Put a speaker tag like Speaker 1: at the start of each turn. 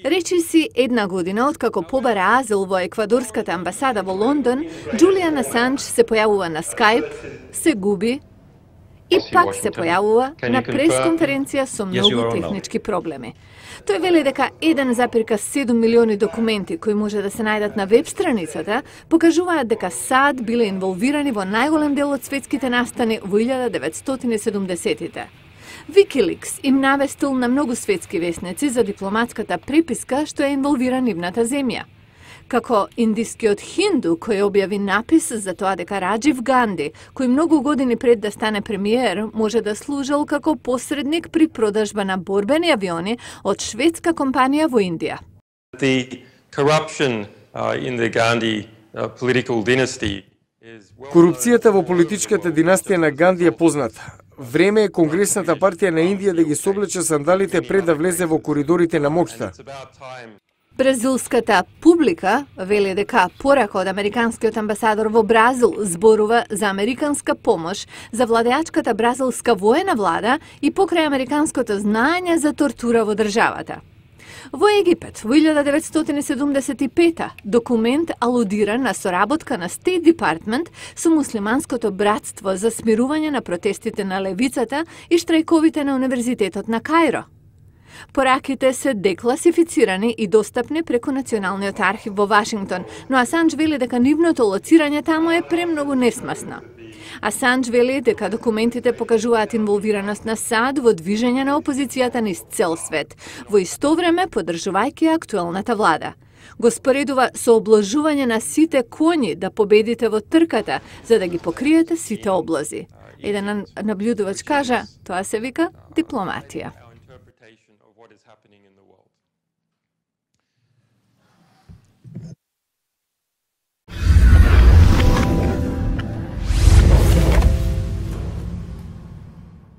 Speaker 1: Речиси една година откако побара азил во еквадорската амбасада во Лондон, Джулиан Асанж се појавува на Skype, се губи и пак се појавува на пресконференција со многу технички проблеми. Тој вели дека 1,7 милиони документи кои може да се најдат на веб страницата покажуваат дека САД биле инволвирани во најголем дел од светските настани во 1970-тите. Wikileaks им навестил на многу светски весници за дипломатската преписка што е инволвира нивната земја. Како индискиот Хинду, кој објави напис за тоа дека Раджив Ганди, кој многу години пред да стане премиер, може да служел како посредник при продажба на борбени авиони од шведска компанија во Индија.
Speaker 2: Корупцијата во политичката династија на Ганди е позната. Време е Конгресната партија на Индија да ги соблече сандалите пред да влезе во коридорите на моќта.
Speaker 1: Бразилската публика вели дека порака од американскиот амбасадор во Бразил зборува за американска помош за владеачката бразилска воена влада и покрај американското знаење за тортура во државата. Во Египет, во 1975 документ алудира на соработка на State Department со муслиманското братство за смирување на протестите на левицата и штрајковите на Универзитетот на Кајро. Пораките се декласифицирани и достапни преку Националниот архив во Вашингтон, но Асанж вели дека нивното лоцирање таму е премногу несмасно. Асанж вели дека документите покажуваат инволвираност на САД во движење на опозицијата низ цел свет, во исто време поддржувајќи актуелната влада. Го споредува со обложување на сите коњи да победите во трката, за да ги покриете сите облази. Еден наблюдувач кажа, тоа се вика дипломатија.